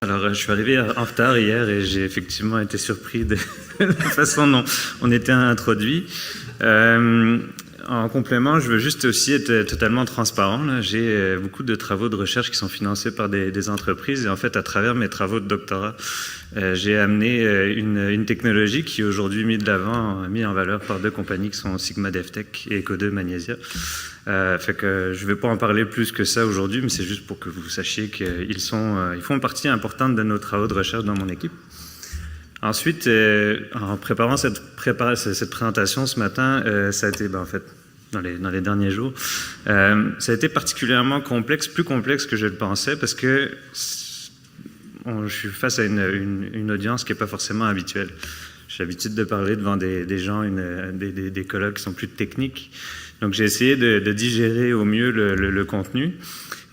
Alors, je suis arrivé en retard hier et j'ai effectivement été surpris de la façon dont on était introduit. En complément, je veux juste aussi être totalement transparent. J'ai beaucoup de travaux de recherche qui sont financés par des entreprises et en fait, à travers mes travaux de doctorat, j'ai amené une technologie qui est aujourd'hui mise de l'avant, mise en valeur par deux compagnies qui sont Sigma DevTech et Eco2 Magnesia. Fait que je ne vais pas en parler plus que ça aujourd'hui, mais c'est juste pour que vous sachiez qu'ils font partie importante de nos travaux de recherche dans mon équipe. Ensuite, en préparant cette présentation ce matin, ça a été, en fait, dans les derniers jours, ça a été particulièrement complexe, plus complexe que je le pensais, parce que je suis face à une audience qui n'est pas forcément habituelle. J'ai l'habitude de parler devant des gens, des colloques qui sont plus techniques. Donc, j'ai essayé de digérer au mieux le contenu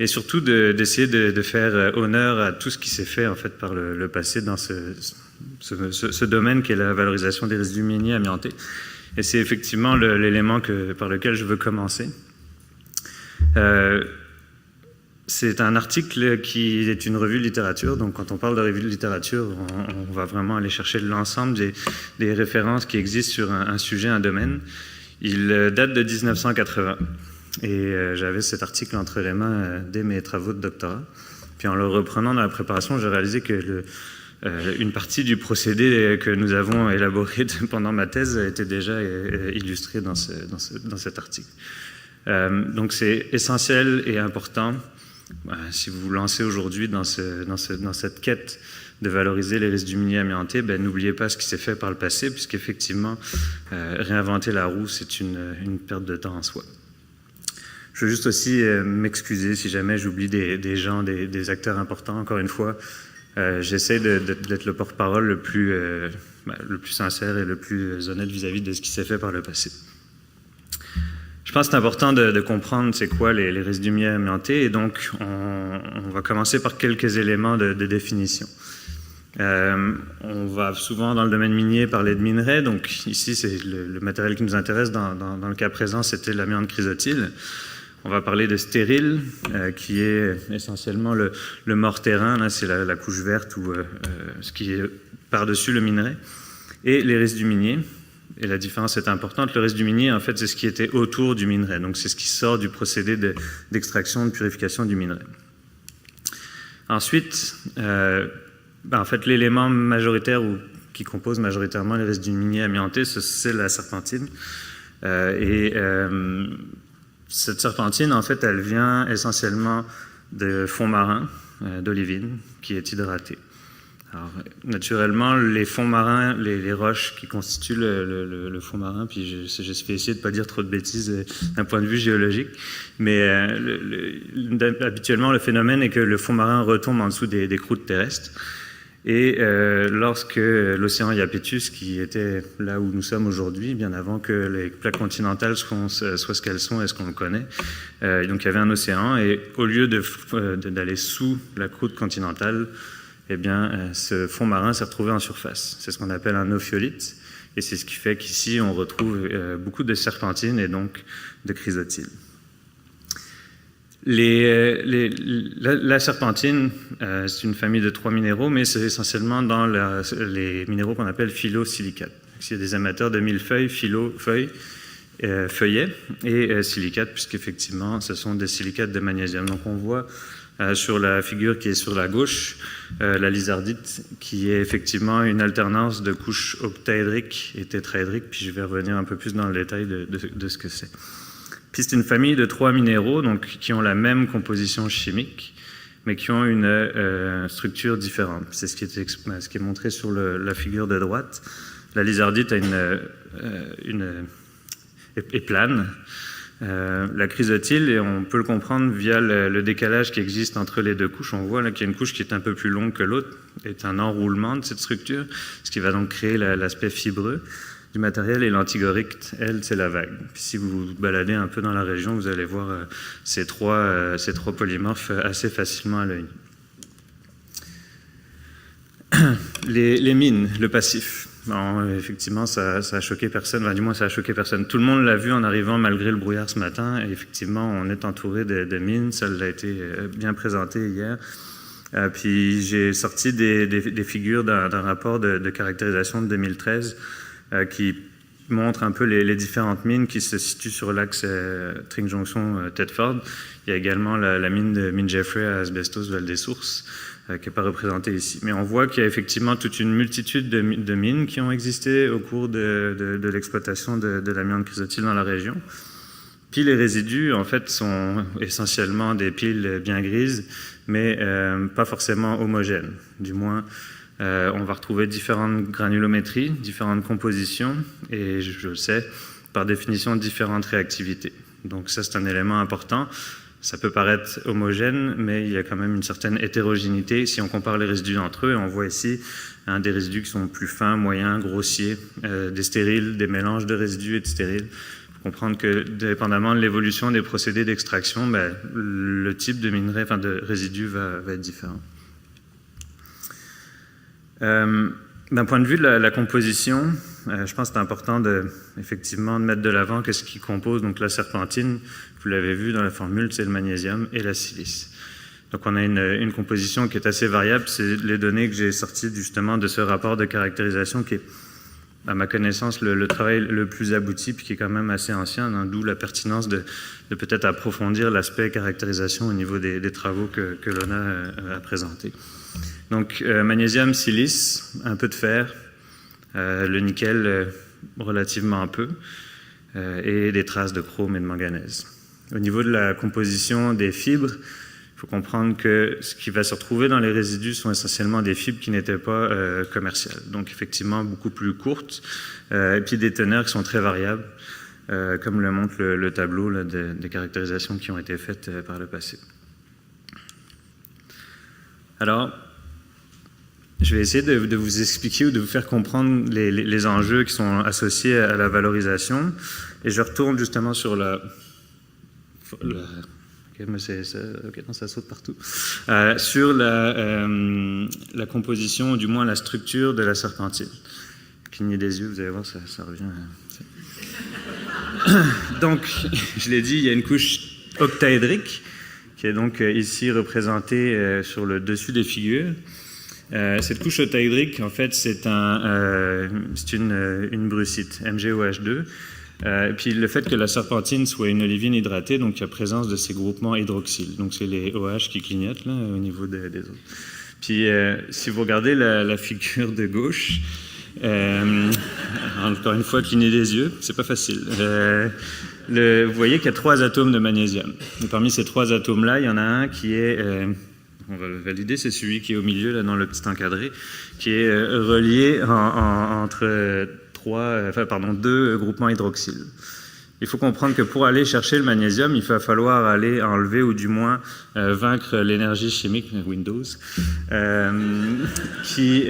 et surtout d'essayer de faire honneur à tout ce qui s'est fait en fait par le passé dans ce domaine qui est la valorisation des résidus miniers amiantés. Et c'est effectivement l'élément par lequel je veux commencer. C'est un article qui est une revue de littérature. Donc, quand on parle de revue de littérature, on va vraiment aller chercher l'ensemble des références qui existent sur un sujet, un domaine. Il date de 1980 et j'avais cet article entre les mains dès mes travaux de doctorat. Puis en le reprenant dans la préparation, j'ai réalisé que une partie du procédé que nous avons élaboré pendant ma thèse a été déjà illustrée dans cet article. Donc c'est essentiel et important si vous vous lancez aujourd'hui dans cette quête de valoriser les résidus miniers amiantés, n'oubliez pas ce qui s'est fait par le passé, puisqu'effectivement, réinventer la roue, c'est une perte de temps en soi. Je veux juste aussi m'excuser si jamais j'oublie des gens, des acteurs importants. Encore une fois, j'essaie d'être le porte-parole le plus sincère et le plus honnête vis-à-vis de ce qui s'est fait par le passé. Je pense que c'est important de comprendre c'est quoi les résidus miniers amiantés, et donc on va commencer par quelques éléments de définition. On va souvent dans le domaine minier parler de minerais, donc ici c'est le matériel qui nous intéresse, dans le cas présent c'était l'amiante chrysotile. On va parler de stérile, qui est essentiellement le morterin, c'est la couche verte ou ce qui est par-dessus le minerai, et les résidus miniers. Et la différence est importante, le résidu minier en fait c'est ce qui était autour du minerai, donc c'est ce qui sort du procédé d'extraction, de purification du minerai. Ensuite, en fait, l'élément majoritaire qui compose majoritairement les résidus miniers amiantés, c'est la serpentine. Cette serpentine, en fait, elle vient essentiellement de fonds marins, d'olivine, qui est hydraté. Alors, naturellement, les fonds marins, les roches qui constituent le fond marin, puis je vais essayer de ne pas dire trop de bêtises d'un point de vue géologique, mais habituellement, le phénomène est que le fond marin retombe en dessous des croûtes terrestres. Et lorsque l'océan Iapetus, qui était là où nous sommes aujourd'hui, bien avant que les plaques continentales soient ce qu'elles sont et ce qu'on connaît, donc il y avait un océan, et au lieu d'aller sous la croûte continentale, eh bien, ce fond marin s'est retrouvé en surface. C'est ce qu'on appelle un ophiolite, et c'est ce qui fait qu'ici, on retrouve beaucoup de serpentines et donc de chrysotiles. La serpentine, c'est une famille de 3 minéraux, mais c'est essentiellement dans les minéraux qu'on appelle phyllosilicates. Il y a des amateurs de millefeuilles, feuillets et silicates, puisqu'effectivement, ce sont des silicates de magnésium. Donc, on voit sur la figure qui est sur la gauche, la lizardite, qui est effectivement une alternance de couches octaédriques et tétraédriques, puis je vais revenir un peu plus dans le détail de ce que c'est. Puis c'est une famille de 3 minéraux donc, qui ont la même composition chimique, mais qui ont une structure différente. C'est ce qui est montré sur la figure de droite. La lizardite est plane. La chrysotile, et on peut le comprendre via le décalage qui existe entre les deux couches. On voit là qu'il y a une couche qui est un peu plus longue que l'autre, est un enroulement de cette structure, ce qui va donc créer l'aspect fibreux du matériel, et l'antigorique, elle, c'est la vague. Puis si vous vous baladez un peu dans la région, vous allez voir ces trois polymorphes assez facilement à l'œil. Les mines, le passif. Bon, effectivement, ça a choqué personne, enfin, du moins ça a choqué personne. Tout le monde l'a vu en arrivant malgré le brouillard ce matin, et effectivement, on est entouré de mines, ça l'a été bien présenté hier. Puis j'ai sorti des figures d'un rapport de caractérisation de 2013 qui montre un peu les différentes mines qui se situent sur l'axe Tring Jonction-Thetford. Il y a également la mine de Mine Jeffrey à Asbestos Val-des-Sources, qui n'est pas représentée ici. Mais on voit qu'il y a effectivement toute une multitude de mines qui ont existé au cours de l'exploitation de l'amiante chrysotile dans la région. Puis les résidus, en fait, sont essentiellement des piles bien grises, mais pas forcément homogènes. Du moins, on va retrouver différentes granulométries, différentes compositions, et je le sais, par définition, différentes réactivités. Donc ça, c'est un élément important. Ça peut paraître homogène, mais il y a quand même une certaine hétérogénéité. Si on compare les résidus entre eux, on voit ici des résidus qui sont plus fins, moyens, grossiers, des stériles, des mélanges de résidus et de stériles. Il faut comprendre que, dépendamment de l'évolution des procédés d'extraction, le type de minerai, enfin de résidus va être différent. D'un point de vue de la composition, je pense que c'est important effectivement de mettre de l'avant qu'est-ce qui compose donc la serpentine. Vous l'avez vu dans la formule, c'est le magnésium et la silice. Donc on a une composition qui est assez variable. C'est les données que j'ai sorties justement de ce rapport de caractérisation qui est, à ma connaissance, le travail le plus abouti puis qui est quand même assez ancien, hein, d'où la pertinence de peut-être approfondir l'aspect caractérisation au niveau des travaux que l'ONA a présentés. Donc magnésium, silice, un peu de fer, le nickel relativement peu, et des traces de chrome et de manganèse. Au niveau de la composition des fibres, il faut comprendre que ce qui va se retrouver dans les résidus sont essentiellement des fibres qui n'étaient pas commerciales. Donc effectivement beaucoup plus courtes, et puis des teneurs qui sont très variables, comme le montre le tableau là, des caractérisations qui ont été faites par le passé. Alors, je vais essayer de vous expliquer ou de vous faire comprendre les enjeux qui sont associés à la valorisation. Et je retourne justement sur ok, mais non, ça saute partout. Sur la composition, ou du moins la structure de la serpentine. Clignez des yeux, vous allez voir, ça revient. Donc, je l'ai dit, il y a une couche octaédrique qui est donc ici représentée sur le dessus des figures. Cette couche octaédrique, en fait, c'est une brucite, MgOH2. Et puis le fait que la serpentine soit une olivine hydratée, donc il y a présence de ces groupements hydroxyles. Donc c'est les OH qui clignotent là, au niveau des autres. Puis si vous regardez la figure de gauche, encore une fois, clignez des yeux, c'est pas facile. Vous voyez qu'il y a 3 atomes de magnésium. Et parmi ces 3 atomes-là, il y en a un qui est... on va le valider, c'est celui qui est au milieu, là, dans le petit encadré, qui est relié entre 2 groupements hydroxyles. Il faut comprendre que pour aller chercher le magnésium, il va falloir aller enlever ou du moins vaincre l'énergie chimique, Windows, qui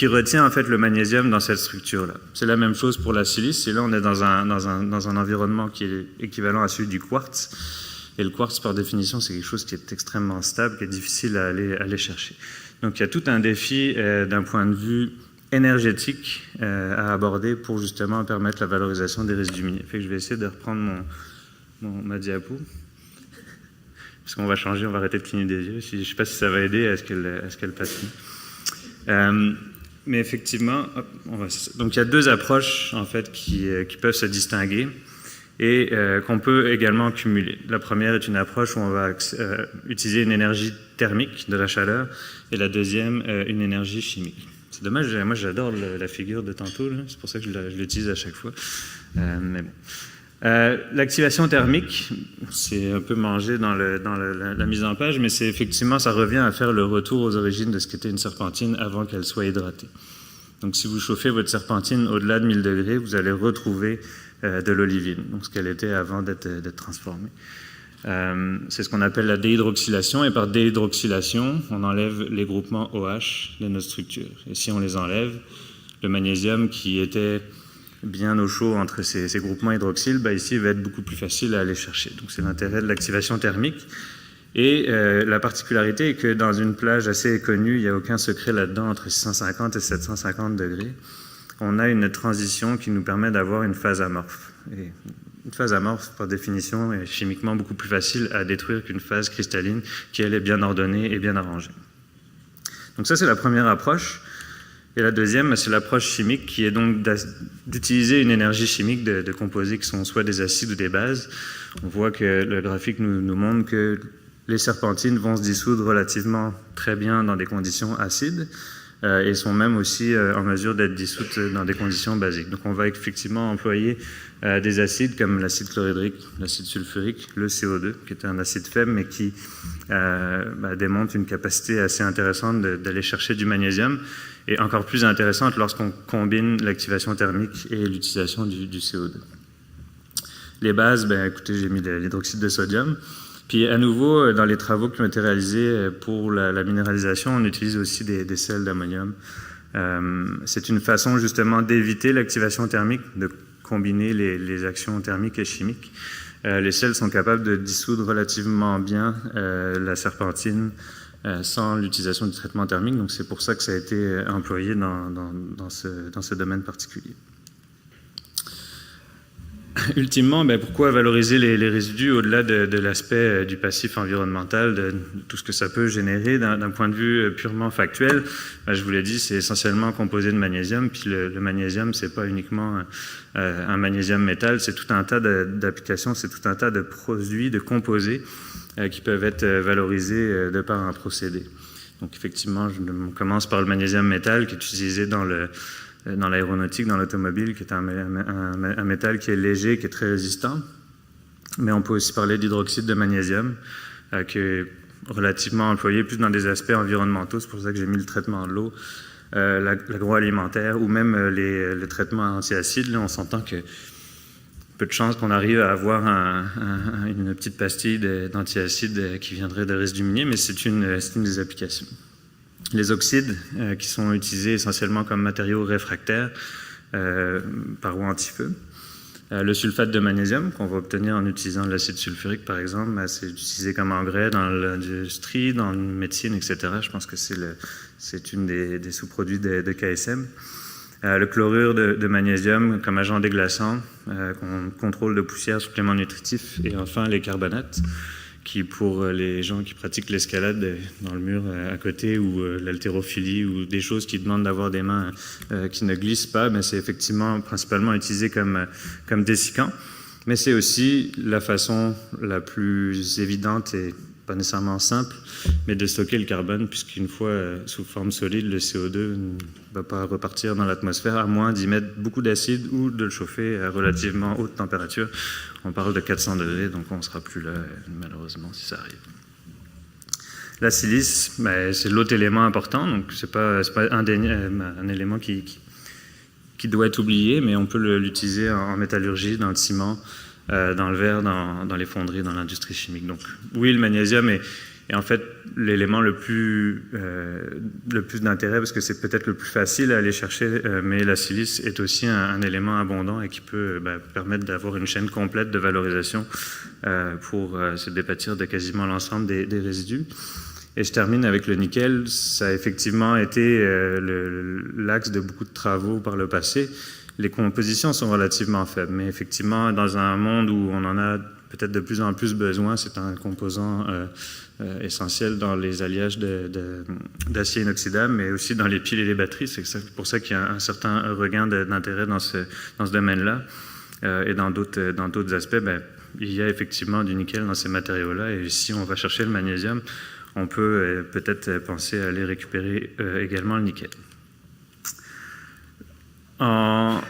retient en fait le magnésium dans cette structure-là. C'est la même chose pour la silice, et là on est dans un environnement qui est équivalent à celui du quartz. Et le quartz, par définition, c'est quelque chose qui est extrêmement stable, qui est difficile à aller chercher. Donc il y a tout un défi d'un point de vue énergétique à aborder pour justement permettre la valorisation des résidus miniers. Fait que je vais essayer de reprendre ma diapo. Parce qu'on va changer, on va arrêter de cligner des yeux. Je ne sais pas si ça va aider à ce qu'elle passe mieux. Mais effectivement, donc il y a 2 approches en fait qui peuvent se distinguer et qu'on peut également cumuler. La première est une approche où on va utiliser une énergie thermique de la chaleur et la deuxième, une énergie chimique. C'est dommage, moi j'adore la figure de tantôt, c'est pour ça que je l'utilise à chaque fois. Mais bon. L'activation thermique, c'est un peu mangé dans la mise en page, mais c'est effectivement, ça revient à faire le retour aux origines de ce qu'était une serpentine avant qu'elle soit hydratée. Donc si vous chauffez votre serpentine au-delà de 1000 degrés, vous allez retrouver de l'olivine, donc ce qu'elle était avant d'être transformée. C'est ce qu'on appelle la déhydroxylation, et par déhydroxylation, on enlève les groupements OH de notre structure. Et si on les enlève, le magnésium qui était bien au chaud entre ces groupements hydroxyles, ici, il va être beaucoup plus facile à aller chercher. Donc c'est l'intérêt de l'activation thermique. Et la particularité est que dans une plage assez connue, il n'y a aucun secret là-dedans, entre 650 et 750 degrés, on a une transition qui nous permet d'avoir une phase amorphe. Et une phase amorphe, par définition, est chimiquement beaucoup plus facile à détruire qu'une phase cristalline qui, elle, est bien ordonnée et bien arrangée. Donc ça, c'est la première approche. Et la deuxième, c'est l'approche chimique, qui est donc d'utiliser une énergie chimique de composés qui sont soit des acides ou des bases. On voit que le graphique nous montre que les serpentines vont se dissoudre relativement très bien dans des conditions acides et sont même aussi en mesure d'être dissoutes dans des conditions basiques. Donc on va effectivement employer des acides comme l'acide chlorhydrique, l'acide sulfurique, le CO2, qui est un acide faible, mais qui démontre une capacité assez intéressante d'aller chercher du magnésium, et encore plus intéressante lorsqu'on combine l'activation thermique et l'utilisation du CO2. Les bases, écoutez, j'ai mis de l'hydroxyde de sodium. Puis à nouveau, dans les travaux qui ont été réalisés pour la minéralisation, on utilise aussi des sels d'ammonium. C'est une façon justement d'éviter l'activation thermique, de combiner les actions thermiques et chimiques. Les sels sont capables de dissoudre relativement bien la serpentine sans l'utilisation du traitement thermique. Donc c'est pour ça que ça a été employé dans ce domaine particulier. Ultimement, pourquoi valoriser les résidus au-delà de l'aspect du passif environnemental, de tout ce que ça peut générer d'un point de vue purement factuel? Je vous l'ai dit, c'est essentiellement composé de magnésium, puis le magnésium, c'est pas uniquement un magnésium métal, c'est tout un tas d'applications, c'est tout un tas de produits, de composés qui peuvent être valorisés de par un procédé. Donc effectivement, je commence par le magnésium métal qui est utilisé dans l'aéronautique, dans l'automobile, qui est un métal qui est léger, qui est très résistant. Mais on peut aussi parler d'hydroxyde de magnésium, qui est relativement employé plus dans des aspects environnementaux. C'est pour ça que j'ai mis le traitement de l'eau, l'agroalimentaire ou même le traitement antiacide. Là, on s'entend que peu de chances qu'on arrive à avoir une petite pastille d'antiacide qui viendrait de restes du minier, mais c'est une des applications. Les oxydes qui sont utilisés essentiellement comme matériaux réfractaires par ou anti-feu. Le sulfate de magnésium qu'on va obtenir en utilisant l'acide sulfurique par exemple, c'est utilisé comme engrais dans l'industrie, dans la médecine, etc. Je pense que c'est une des sous-produits de KSM. Le chlorure de magnésium comme agent déglaçant, contrôle de poussière, supplément nutritif, et enfin les carbonates, qui pour les gens qui pratiquent l'escalade dans le mur à côté ou l'haltérophilie ou des choses qui demandent d'avoir des mains qui ne glissent pas, c'est effectivement principalement utilisé comme dessicant. Mais c'est aussi la façon la plus évidente et pas nécessairement simple, mais de stocker le carbone, puisqu'une fois sous forme solide, le CO2 ne va pas repartir dans l'atmosphère, à moins d'y mettre beaucoup d'acide ou de le chauffer à relativement haute température. On parle de 400 degrés, donc on ne sera plus là, malheureusement, si ça arrive. La silice, c'est l'autre élément important, donc ce n'est pas un élément qui doit être oublié, mais on peut l'utiliser en métallurgie, dans le ciment, dans le verre, dans les fonderies, dans l'industrie chimique. Donc oui, le magnésium est en fait l'élément le plus d'intérêt parce que c'est peut-être le plus facile à aller chercher, mais la silice est aussi un élément abondant et qui peut permettre d'avoir une chaîne complète de valorisation pour se dépâtir de quasiment l'ensemble des résidus. Et je termine avec le nickel. Ça a effectivement été l'axe de beaucoup de travaux par le passé. Les compositions sont relativement faibles, mais effectivement, dans un monde où on en a peut-être de plus en plus besoin, c'est un composant essentiel dans les alliages d'acier inoxydable, mais aussi dans les piles et les batteries. C'est pour ça qu'il y a un certain regain d'intérêt dans ce domaine-là. Et dans d'autres aspects, il y a effectivement du nickel dans ces matériaux-là. Et si on va chercher le magnésium, on peut peut-être penser à aller récupérer également le nickel. En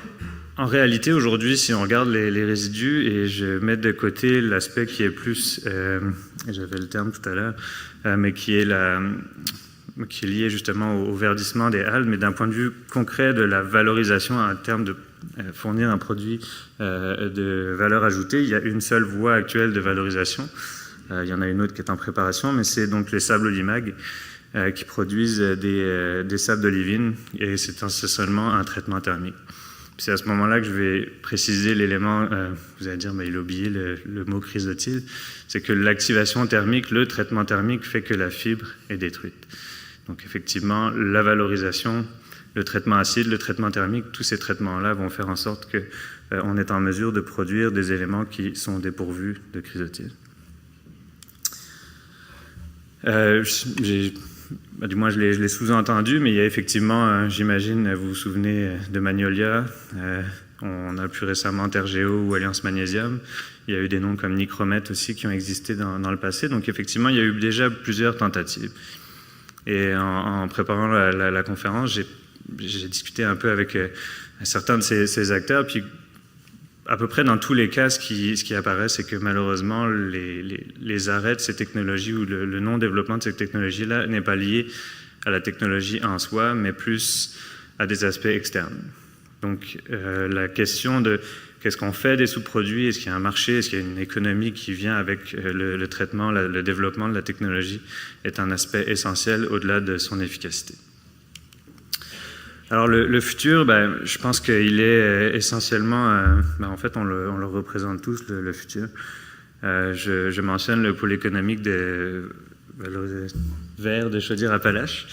réalité, aujourd'hui, si on regarde les résidus, et je mets de côté l'aspect qui est plus, j'avais le terme tout à l'heure, mais qui est lié justement au verdissement des algues, mais d'un point de vue concret de la valorisation en termes de fournir un produit de valeur ajoutée, il y a une seule voie actuelle de valorisation. Il y en a une autre qui est en préparation, mais c'est donc les sables Olimag qui produisent des sables d'olivine, et c'est seulement un traitement thermique. C'est à ce moment-là que je vais préciser l'élément, vous allez dire, il a oublié le mot chrysotile, c'est que l'activation thermique, le traitement thermique fait que la fibre est détruite. Donc effectivement, la valorisation, le traitement acide, le traitement thermique, tous ces traitements-là vont faire en sorte qu'on est en mesure de produire des éléments qui sont dépourvus de chrysotile. J'ai du moins je l'ai sous-entendu, mais il y a effectivement, j'imagine, vous vous souvenez de Magnolia, on a plus récemment Tergeo ou Alliance Magnésium. Il y a eu des noms comme Nicromet aussi qui ont existé dans le passé. Donc effectivement, il y a eu déjà plusieurs tentatives. Et en préparant la conférence, j'ai discuté un peu avec certains de ces acteurs. Puis à peu près dans tous les cas, ce qui apparaît, c'est que malheureusement, les arrêts de ces technologies ou le non-développement de ces technologies-là n'est pas lié à la technologie en soi, mais plus à des aspects externes. Donc la question de qu'est-ce qu'on fait des sous-produits, est-ce qu'il y a un marché, est-ce qu'il y a une économie qui vient avec le traitement, le développement de la technologie est un aspect essentiel au-delà de son efficacité. Alors le futur, je pense qu'il est essentiellement, en fait on le représente tous, le futur. Je mentionne le pôle économique de Vert de Chaudière-Appalaches,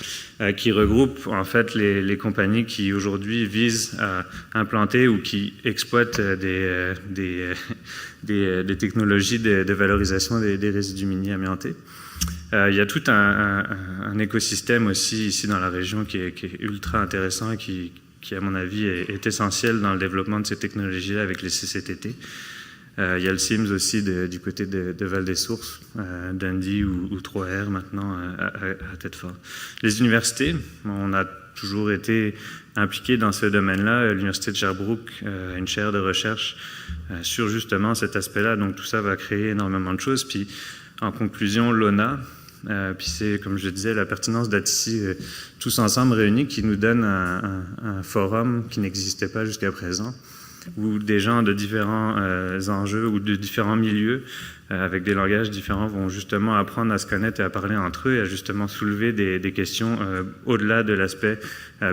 qui regroupe en fait les compagnies qui aujourd'hui visent à implanter ou qui exploitent des technologies de valorisation des résidus miniers amiantés. Il y a tout un écosystème aussi ici dans la région qui est ultra intéressant et qui à mon avis est essentiel dans le développement de ces technologies-là avec les CCTT. Il y a le SIMS aussi du côté de Val-des-Sources, Dundee ou 3R maintenant à Thetford. Les universités, on a toujours été impliqués dans ce domaine-là. L'Université de Sherbrooke a une chaire de recherche sur justement cet aspect-là. Donc tout ça va créer énormément de choses. Puis en conclusion, l'ONA, puis c'est, comme je le disais, la pertinence d'être ici tous ensemble réunis qui nous donne un forum qui n'existait pas jusqu'à présent, où des gens de différents enjeux ou de différents milieux, avec des langages différents, vont justement apprendre à se connaître et à parler entre eux et à justement soulever des questions au-delà de l'aspect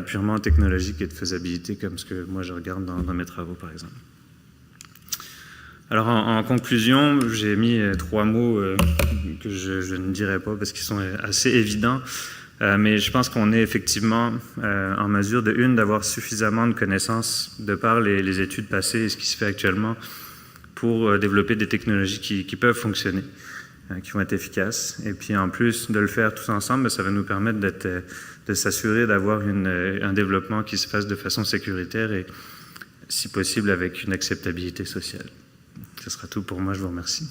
purement technologique et de faisabilité, comme ce que moi je regarde dans mes travaux, par exemple. Alors en conclusion, j'ai mis 3 mots que je ne dirai pas parce qu'ils sont assez évidents. Mais je pense qu'on est effectivement en mesure d'avoir suffisamment de connaissances de par les études passées et ce qui se fait actuellement pour développer des technologies qui peuvent fonctionner, qui vont être efficaces. Et puis en plus de le faire tous ensemble, ça va nous permettre de s'assurer d'avoir un développement qui se fasse de façon sécuritaire et si possible avec une acceptabilité sociale. Ce sera tout pour moi, je vous remercie.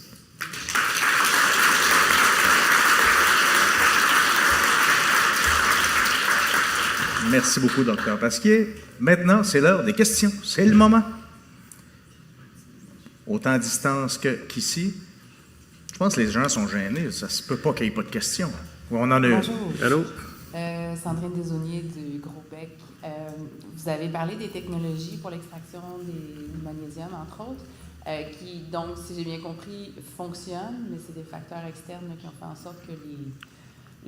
Merci beaucoup, Dr. Pasquier. Maintenant, c'est l'heure des questions. C'est le moment. Autant à distance qu'ici. Je pense que les gens sont gênés. Ça se peut pas qu'il n'y ait pas de questions. On en a... Bonjour. Allô? Sandrine Desaulniers du Groupe BEC. Vous avez parlé des technologies pour l'extraction du magnésium, entre autres, qui, donc, si j'ai bien compris, fonctionnent, mais c'est des facteurs externes qui ont fait en sorte que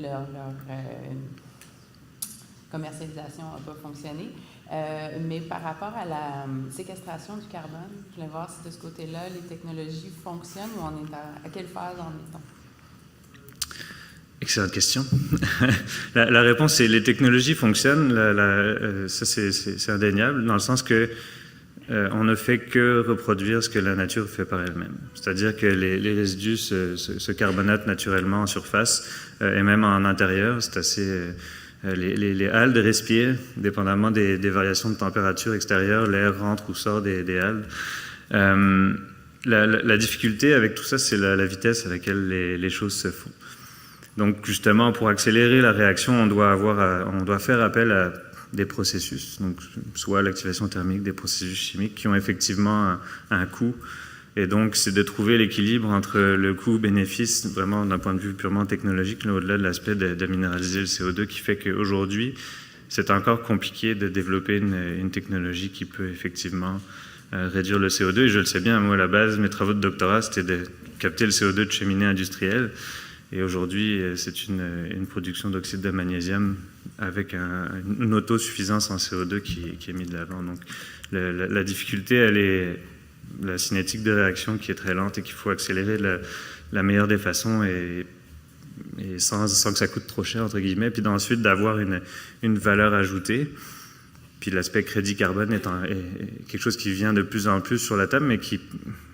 leur commercialisation n'a pas fonctionné. Mais par rapport à la séquestration du carbone, je voulais voir si de ce côté-là, les technologies fonctionnent ou on est à quelle phase en est-on? Excellente question. La réponse, c'est les technologies fonctionnent. Ça, c'est indéniable, dans le sens que on ne fait que reproduire ce que la nature fait par elle-même. C'est-à-dire que les résidus se carbonatent naturellement en surface et même en intérieur. C'est assez... Les algues respirent, dépendamment des variations de température extérieure, l'air rentre ou sort des algues. La difficulté avec tout ça, c'est la vitesse à laquelle les choses se font. Donc justement, pour accélérer la réaction, on doit faire appel à des processus, donc soit l'activation thermique, des processus chimiques qui ont effectivement un coût. Et donc, c'est de trouver l'équilibre entre le coût-bénéfice, vraiment d'un point de vue purement technologique, au-delà de l'aspect de minéraliser le CO2, qui fait qu'aujourd'hui, c'est encore compliqué de développer une technologie qui peut effectivement réduire le CO2. Et je le sais bien, moi, à la base, mes travaux de doctorat, c'était de capter le CO2 de cheminées industrielles. Et aujourd'hui, c'est une production d'oxyde de magnésium avec une autosuffisance en CO2 qui est mise de l'avant. Donc, la difficulté, elle est la cinétique de réaction qui est très lente et qu'il faut accélérer la meilleure des façons et sans que ça coûte trop cher, entre guillemets, puis ensuite d'avoir une valeur ajoutée. Puis l'aspect crédit carbone est quelque chose qui vient de plus en plus sur la table, mais qui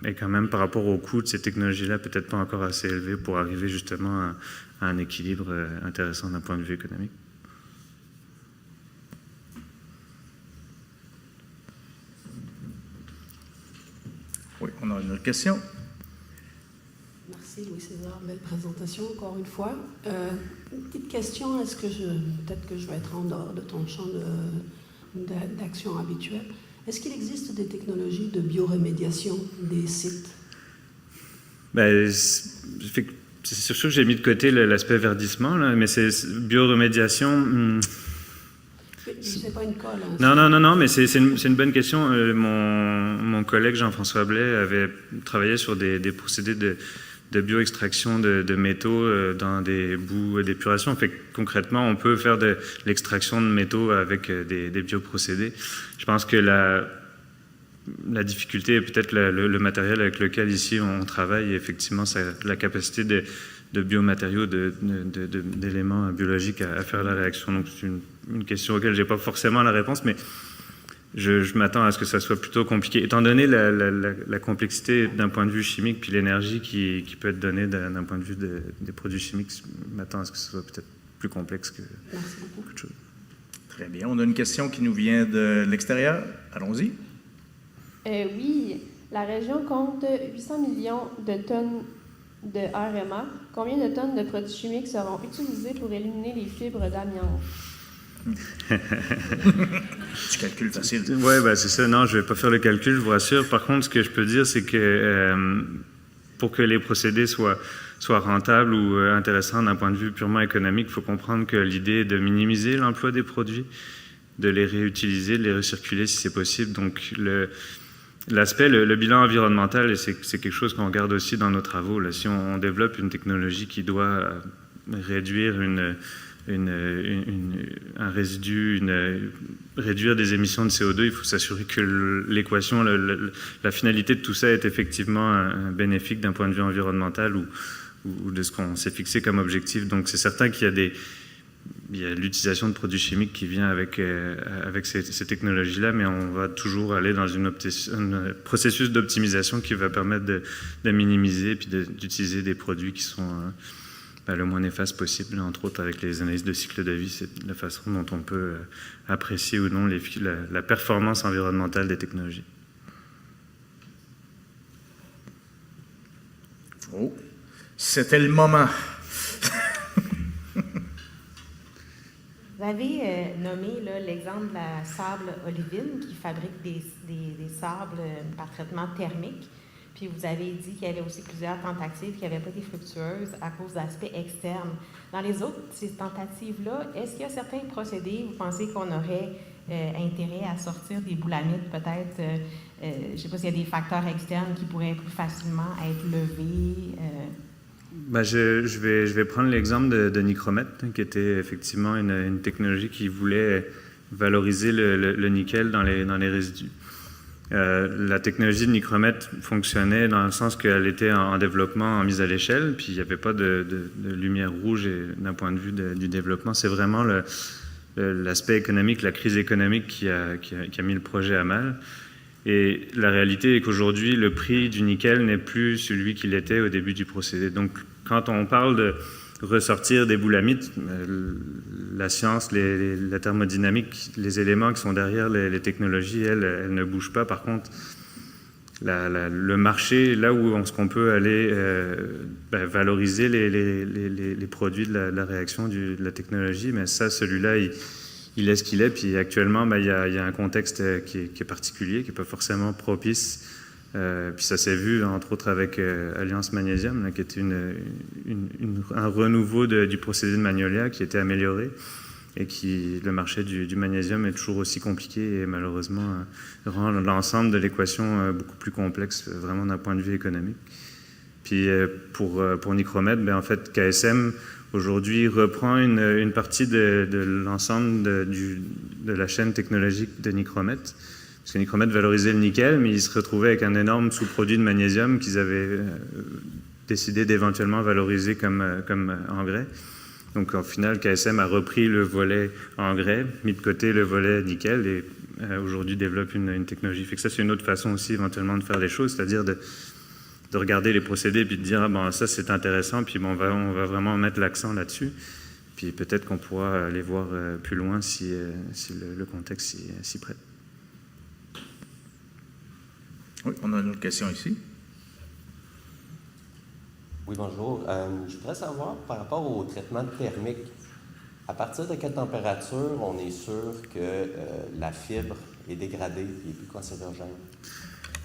est quand même, par rapport au coût de ces technologies-là, peut-être pas encore assez élevé pour arriver justement à un équilibre intéressant d'un point de vue économique. Oui, on a une autre question. Merci Louis-César, belle présentation encore une fois. Une petite question, peut-être que je vais être en dehors de ton champ d'action habituel. Est-ce qu'il existe des technologies de bioremédiation des sites? Ben, c'est sûr que j'ai mis de côté l'aspect verdissement, là, mais c'est bioremédiation. C'est pas une colle. Non, mais c'est une bonne question. Mon collègue Jean-François Blais avait travaillé sur des procédés de bioextraction de métaux dans des boues d'épuration. Fait que, concrètement, on peut faire de l'extraction de métaux avec des bioprocédés. Je pense que la difficulté est peut-être le matériel avec lequel ici on travaille, et effectivement, la capacité de biomatériaux, d'éléments biologiques à faire la réaction. Donc, c'est une question auquel je n'ai pas forcément la réponse, mais je m'attends à ce que ça soit plutôt compliqué. Étant donné la complexité d'un point de vue chimique, puis l'énergie qui peut être donnée d'un point de vue des produits chimiques, je m'attends à ce que ce soit peut-être plus complexe que beaucoup de choses. Très bien. On a une question qui nous vient de l'extérieur. Allons-y. Oui, la région compte 800 millions de tonnes de RMA. Combien de tonnes de produits chimiques seront utilisés pour éliminer les fibres d'amiante? Tu calcules facile. Oui, ben c'est ça. Non, je ne vais pas faire le calcul, je vous rassure. Par contre, ce que je peux dire, c'est que pour que les procédés soient rentables ou intéressants d'un point de vue purement économique, il faut comprendre que l'idée est de minimiser l'emploi des produits, de les réutiliser, de les recirculer si c'est possible. Donc, l'aspect, le bilan environnemental, c'est quelque chose qu'on regarde aussi dans nos travaux. Là. Si on développe une technologie qui doit réduire un résidu, réduire des émissions de CO2, il faut s'assurer que l'équation, la finalité de tout ça est effectivement bénéfique d'un point de vue environnemental ou de ce qu'on s'est fixé comme objectif. Donc c'est certain qu'il y a l'utilisation de produits chimiques qui vient avec ces technologies-là, mais on va toujours aller dans un processus d'optimisation qui va permettre de minimiser puis d'utiliser des produits qui sont le moins néfaste possible, entre autres avec les analyses de cycle de vie. C'est la façon dont on peut apprécier ou non la performance environnementale des technologies. Oh, c'était le moment. Vous avez nommé l'exemple de la sable olivine qui fabrique des sables par traitement thermique. Puis vous avez dit qu'il y avait aussi plusieurs tentatives qui n'avaient pas été fructueuses à cause d'aspects externes. Dans les autres, ces tentatives-là, est-ce qu'il y a certains procédés, vous pensez qu'on aurait intérêt à sortir des boulamites, peut-être, je ne sais pas s'il y a des facteurs externes qui pourraient plus facilement être levés? Je vais prendre l'exemple de Nicromet, qui était effectivement une technologie qui voulait valoriser le nickel dans les résidus. La technologie de Nicromet fonctionnait dans le sens qu'elle était en développement, en mise à l'échelle, puis il n'y avait pas de lumière rouge d'un point de vue du développement. C'est vraiment l'aspect économique, la crise économique qui a mis le projet à mal. Et la réalité est qu'aujourd'hui, le prix du nickel n'est plus celui qu'il était au début du procédé. Donc, quand on parle de ressortir des boulamites, la science, la thermodynamique, les éléments qui sont derrière les technologies, elles ne bougent pas. Par contre, le marché, là où on peut aller valoriser les produits de la réaction de la technologie, mais ça, celui-là, il est ce qu'il est. Puis actuellement, il y a un contexte qui est particulier, qui n'est pas forcément propice. Puis ça s'est vu, entre autres, avec Alliance Magnésium, là, qui était un renouveau du procédé de Magnolia qui était amélioré et le marché du magnésium est toujours aussi compliqué et malheureusement rend l'ensemble de l'équation beaucoup plus complexe, vraiment d'un point de vue économique. Puis pour Nicromet, en fait, KSM aujourd'hui reprend une partie de l'ensemble de la chaîne technologique de Nicromet. Parce que Nicromet valorisait le nickel, mais ils se retrouvaient avec un énorme sous-produit de magnésium qu'ils avaient décidé d'éventuellement valoriser comme engrais. Donc, au final, KSM a repris le volet engrais, mis de côté le volet nickel et aujourd'hui développe une technologie. Fait que ça, c'est une autre façon aussi éventuellement de faire les choses, c'est-à-dire de regarder les procédés puis de dire ah, bon, ça c'est intéressant, puis bon, on va vraiment mettre l'accent là-dessus. Puis peut-être qu'on pourra aller voir plus loin si le contexte s'y prête. Oui, on a une autre question ici. Oui, bonjour. Je voudrais savoir, par rapport au traitement thermique, à partir de quelle température on est sûr que la fibre est dégradée et plus cancérogène?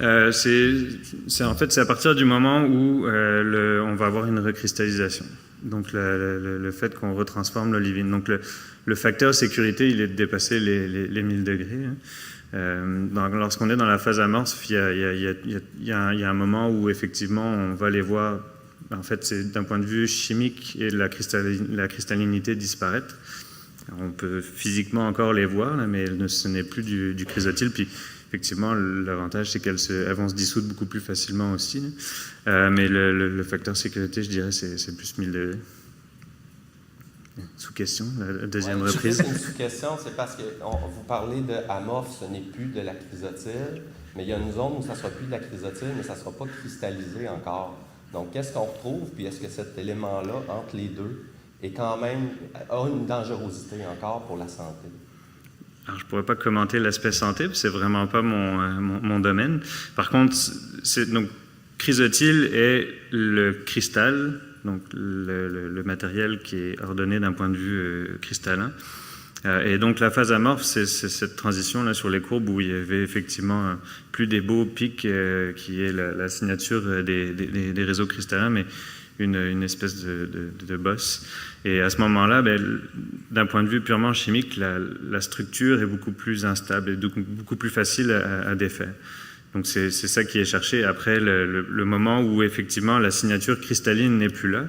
En fait, c'est à partir du moment où on va avoir une recristallisation. Donc, le fait qu'on retransforme l'olivine. Donc, le facteur sécurité, il est de dépasser les 1000 degrés. Lorsqu'on est dans la phase amorphe, il y a un moment où, effectivement, on va les voir. En fait, c'est d'un point de vue chimique et la cristallinité disparaître. On peut physiquement encore les voir, là, mais ce n'est plus du chrysotile. Puis, effectivement, l'avantage, c'est qu'elles vont se dissoudre beaucoup plus facilement aussi. Mais le facteur sécurité, je dirais, c'est plus 1000 degrés. Sous question, la deuxième reprise. C'est une sous-question, c'est parce que vous parlez de amorphe, ce n'est plus de la chrysotile, mais il y a une zone où ça ne sera plus de la chrysotile, mais ça ne sera pas cristallisé encore. Donc, qu'est-ce qu'on retrouve, puis est-ce que cet élément-là, entre les deux, est quand même, a une dangerosité encore pour la santé? Alors, je ne pourrais pas commenter l'aspect santé, parce que c'est vraiment pas mon domaine. Par contre, donc, chrysotile est le cristal, donc le matériel qui est ordonné d'un point de vue cristallin. Et donc, la phase amorphe, c'est cette transition-là sur les courbes où il y avait effectivement plus des beaux pics qui est la signature des réseaux cristallins, mais une espèce de bosse. Et à ce moment-là, d'un point de vue purement chimique, la structure est beaucoup plus instable et beaucoup plus facile à défaire. Donc, c'est ça qui est cherché. Après, le moment où, effectivement, la signature cristalline n'est plus là,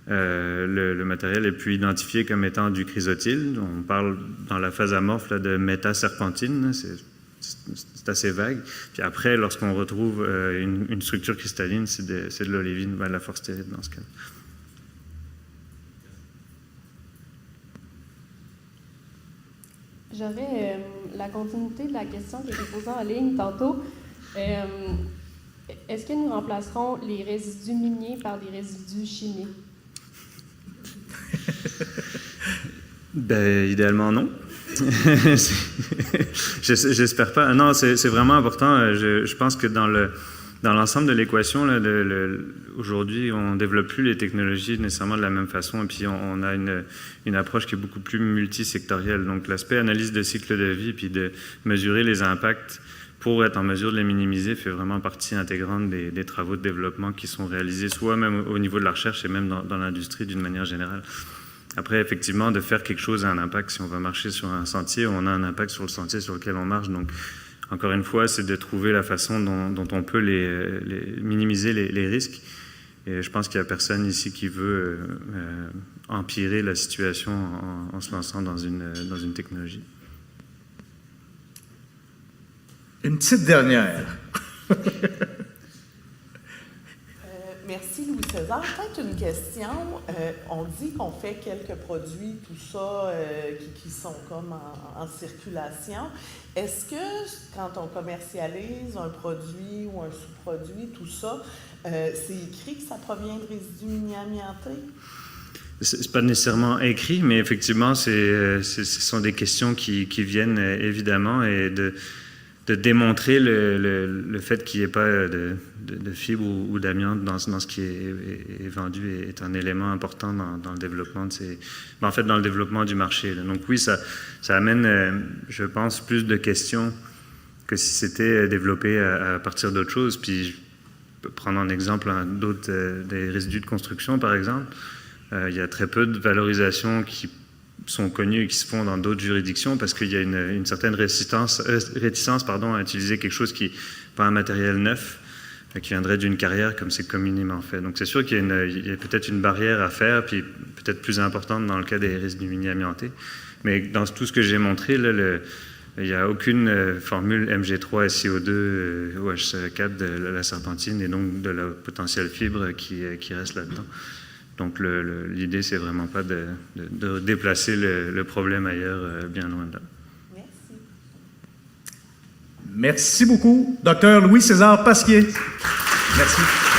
le matériel est plus identifié comme étant du chrysotile. On parle, dans la phase amorphe, là, de métaserpentine. C'est assez vague. Puis après, lorsqu'on retrouve une structure cristalline, c'est de l'olivine, de la forstérite dans ce cas. J'aurais la continuité de la question qui a été posée en ligne tantôt. Est-ce que nous remplacerons les résidus miniers par des résidus chimiques? Idéalement, non. J'espère pas. Non, c'est vraiment important. Je pense que dans l'ensemble de l'équation, aujourd'hui, on ne développe plus les technologies nécessairement de la même façon. Et puis, on a une approche qui est beaucoup plus multisectorielle. Donc, l'aspect analyse de cycle de vie, puis de mesurer les impacts pour être en mesure de les minimiser, fait vraiment partie intégrante des travaux de développement qui sont réalisés, soit même au niveau de la recherche et même dans l'industrie d'une manière générale. Après, effectivement, de faire quelque chose a un impact. Si on va marcher sur un sentier, on a un impact sur le sentier sur lequel on marche. Donc, encore une fois, c'est de trouver la façon dont on peut minimiser les risques. Et je pense qu'il n'y a personne ici qui veut empirer la situation en se lançant dans une technologie. Une petite dernière. Merci Louis-César. Peut-être une question. On dit qu'on fait quelques produits, tout ça, qui sont comme en circulation. Est-ce que quand on commercialise un produit ou un sous-produit, tout ça, c'est écrit que ça provient de résidus mini-amiantés? C'est pas nécessairement écrit, mais effectivement, ce sont des questions qui viennent évidemment et de démontrer le fait qu'il n'y ait pas de fibres ou d'amiante dans ce qui est vendu est un élément important dans le développement dans le développement du marché. Là. Donc oui, ça amène, je pense, plus de questions que si c'était développé à partir d'autres choses. Puis je peux prendre en exemple des résidus de construction, par exemple. Il y a très peu de valorisations qui sont connus et qui se font dans d'autres juridictions parce qu'il y a une certaine réticence à utiliser quelque chose qui n'est pas un matériel neuf, qui viendrait d'une carrière comme c'est communément fait. Donc c'est sûr qu'il y a peut-être une barrière à faire, puis peut-être plus importante dans le cas des résidus mini-amiantés. Mais dans tout ce que j'ai montré, là, il n'y a aucune formule Mg3 SiO2 OH4 de la serpentine et donc de la potentielle fibre qui reste là-dedans. Donc l'idée, c'est vraiment pas de déplacer le problème ailleurs, bien loin de là. Merci. Merci beaucoup, Dr. Louis-César Pasquier. Merci.